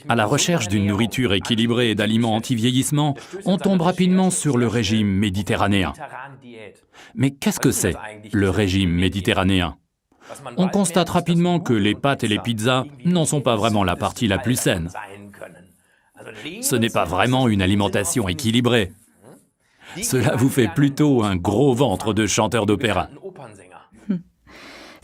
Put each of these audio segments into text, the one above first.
À la recherche d'une nourriture équilibrée et d'aliments anti-vieillissement, on tombe rapidement sur le régime méditerranéen. Mais qu'est-ce que c'est, le régime méditerranéen? On constate rapidement que les pâtes et les pizzas n'en sont pas vraiment la partie la plus saine. Ce n'est pas vraiment une alimentation équilibrée. Cela vous fait plutôt un gros ventre de chanteur d'opéra.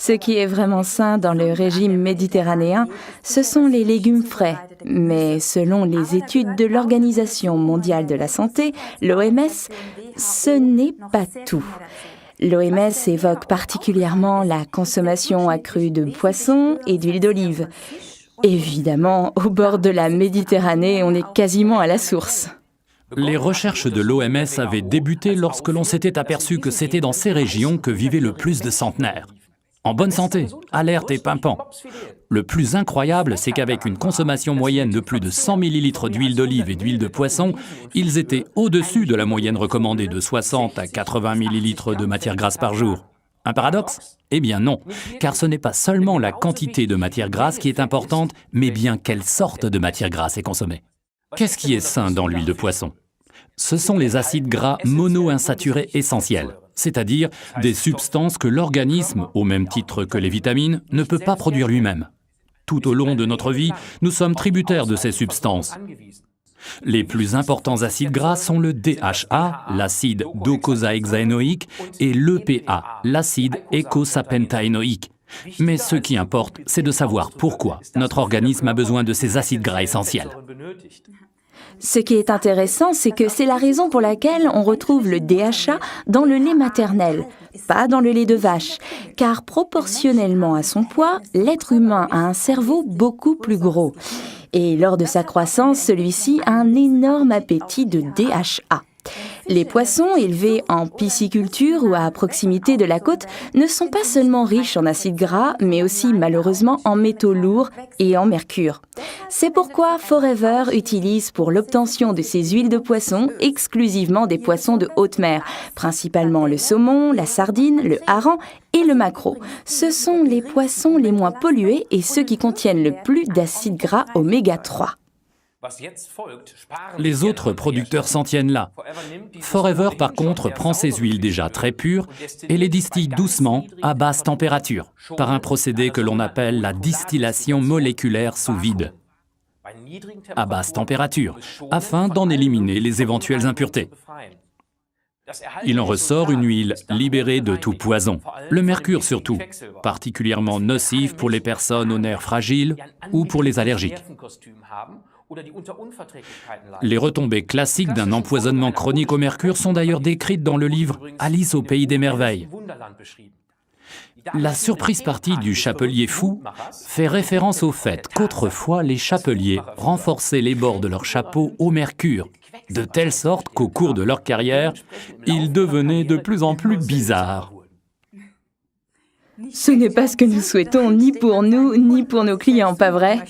Ce qui est vraiment sain dans le régime méditerranéen, ce sont les légumes frais. Mais selon les études de l'Organisation mondiale de la santé, l'OMS, ce n'est pas tout. L'OMS évoque particulièrement la consommation accrue de poissons et d'huile d'olive. Évidemment, au bord de la Méditerranée, on est quasiment à la source. Les recherches de l'OMS avaient débuté lorsque l'on s'était aperçu que c'était dans ces régions que vivaient le plus de centenaires. En bonne santé, alertes et pimpants. Le plus incroyable, c'est qu'avec une consommation moyenne de plus de 100 ml d'huile d'olive et d'huile de poisson, ils étaient au-dessus de la moyenne recommandée de 60 à 80 ml de matière grasse par jour. Un paradoxe? Eh bien non, car ce n'est pas seulement la quantité de matière grasse qui est importante, mais bien quelle sorte de matière grasse est consommée. Qu'est-ce qui est sain dans l'huile de poisson? Ce sont les acides gras monoinsaturés essentiels, c'est-à-dire des substances que l'organisme, au même titre que les vitamines, ne peut pas produire lui-même. Tout au long de notre vie, nous sommes tributaires de ces substances. Les plus importants acides gras sont le DHA, l'acide docosahexaénoïque, et l'EPA, l'acide eicosapentaénoïque. Mais ce qui importe, c'est de savoir pourquoi notre organisme a besoin de ces acides gras essentiels. Ce qui est intéressant, c'est que c'est la raison pour laquelle on retrouve le DHA dans le lait maternel, pas dans le lait de vache, car proportionnellement à son poids, l'être humain a un cerveau beaucoup plus gros. Et lors de sa croissance, celui-ci a un énorme appétit de DHA. Les poissons élevés en pisciculture ou à proximité de la côte ne sont pas seulement riches en acides gras, mais aussi malheureusement en métaux lourds et en mercure. C'est pourquoi Forever utilise pour l'obtention de ses huiles de poisson exclusivement des poissons de haute mer, principalement le saumon, la sardine, le hareng et le maquereau. Ce sont les poissons les moins pollués et ceux qui contiennent le plus d'acides gras oméga 3. Les autres producteurs s'en tiennent là. Forever, par contre, prend ces huiles déjà très pures et les distille doucement à basse température, par un procédé que l'on appelle la distillation moléculaire sous vide. À basse température, afin d'en éliminer les éventuelles impuretés. Il en ressort une huile libérée de tout poison, le mercure surtout, particulièrement nocif pour les personnes aux nerfs fragiles ou pour les allergiques. Les retombées classiques d'un empoisonnement chronique au mercure sont d'ailleurs décrites dans le livre « Alice au pays des merveilles ». La surprise partie du chapelier fou fait référence au fait qu'autrefois les chapeliers renforçaient les bords de leur chapeau au mercure, de telle sorte qu'au cours de leur carrière, ils devenaient de plus en plus bizarres. Ce n'est pas ce que nous souhaitons ni pour nous, ni pour nos clients, pas vrai?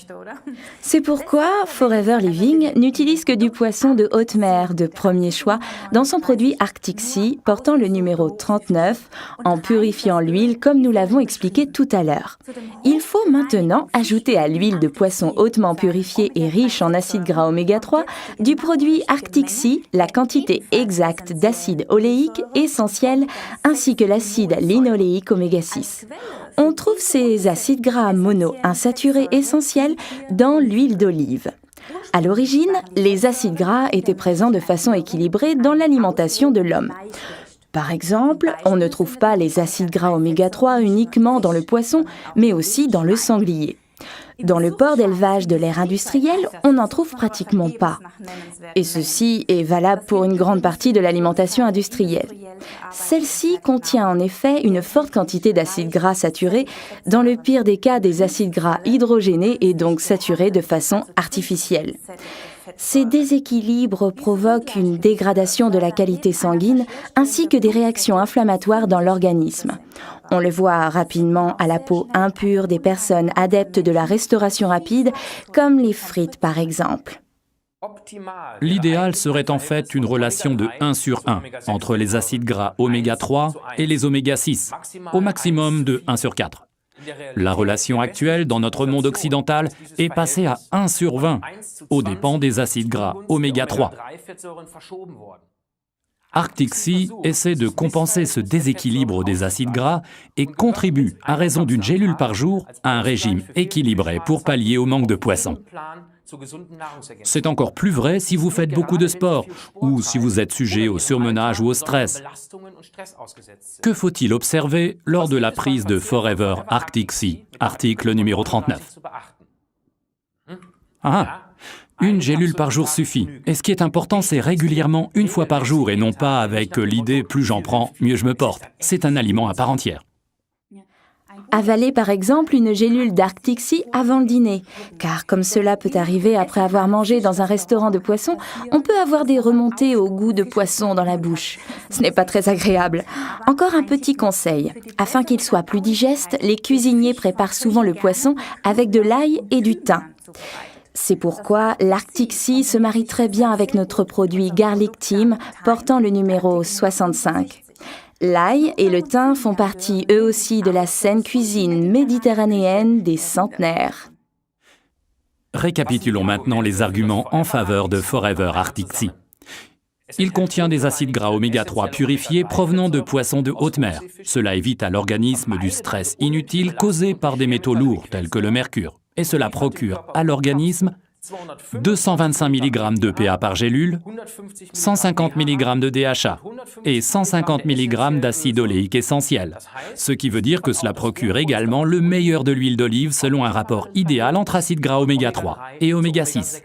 C'est pourquoi Forever Living n'utilise que du poisson de haute mer de premier choix dans son produit Arctic Sea portant le numéro 39 en purifiant l'huile comme nous l'avons expliqué tout à l'heure. Il faut maintenant ajouter à l'huile de poisson hautement purifiée et riche en acides gras oméga 3 du produit Arctic Sea la quantité exacte d'acide oléique essentiel ainsi que l'acide linoléique oméga 6. On trouve ces acides gras monoinsaturés essentiels dans l'huile d'olive. À l'origine, les acides gras étaient présents de façon équilibrée dans l'alimentation de l'homme. Par exemple, on ne trouve pas les acides gras oméga 3 uniquement dans le poisson, mais aussi dans le sanglier. Dans le porc d'élevage de l'ère industrielle, on n'en trouve pratiquement pas. Et ceci est valable pour une grande partie de l'alimentation industrielle. Celle-ci contient en effet une forte quantité d'acides gras saturés, dans le pire des cas des acides gras hydrogénés et donc saturés de façon artificielle. Ces déséquilibres provoquent une dégradation de la qualité sanguine ainsi que des réactions inflammatoires dans l'organisme. On le voit rapidement à la peau impure des personnes adeptes de la restauration rapide, comme les frites par exemple. L'idéal serait en fait une relation de 1 sur 1 entre les acides gras oméga 3 et les oméga 6, au maximum de 1 sur 4. La relation actuelle dans notre monde occidental est passée à 1 sur 20, aux dépens des acides gras oméga 3. Arctic Sea essaie de compenser ce déséquilibre des acides gras et contribue, à raison d'une gélule par jour, à un régime équilibré pour pallier au manque de poissons. C'est encore plus vrai si vous faites beaucoup de sport ou si vous êtes sujet au surmenage ou au stress. Que faut-il observer lors de la prise de Forever Arctic Sea, article numéro 39? Une gélule par jour suffit. Et ce qui est important, c'est régulièrement, 1 fois par jour, et non pas avec l'idée « plus j'en prends, mieux je me porte ». C'est un aliment à part entière. Avaler par exemple une gélule d'Arctic Sea avant le dîner, car comme cela peut arriver après avoir mangé dans un restaurant de poisson, on peut avoir des remontées au goût de poisson dans la bouche. Ce n'est pas très agréable. Encore un petit conseil. Afin qu'il soit plus digeste, les cuisiniers préparent souvent le poisson avec de l'ail et du thym. C'est pourquoi l'Arctic Sea se marie très bien avec notre produit Garlic Team portant le numéro 65. L'ail et le thym font partie eux aussi de la saine cuisine méditerranéenne des centenaires. Récapitulons maintenant les arguments en faveur de Forever Arctic Sea. Il contient des acides gras oméga 3 purifiés provenant de poissons de haute mer. Cela évite à l'organisme du stress inutile causé par des métaux lourds tels que le mercure. Et cela procure à l'organisme 225 mg d'EPA par gélule, 150 mg de DHA et 150 mg d'acide oléique essentiel. Ce qui veut dire que cela procure également le meilleur de l'huile d'olive selon un rapport idéal entre acides gras oméga 3 et oméga 6.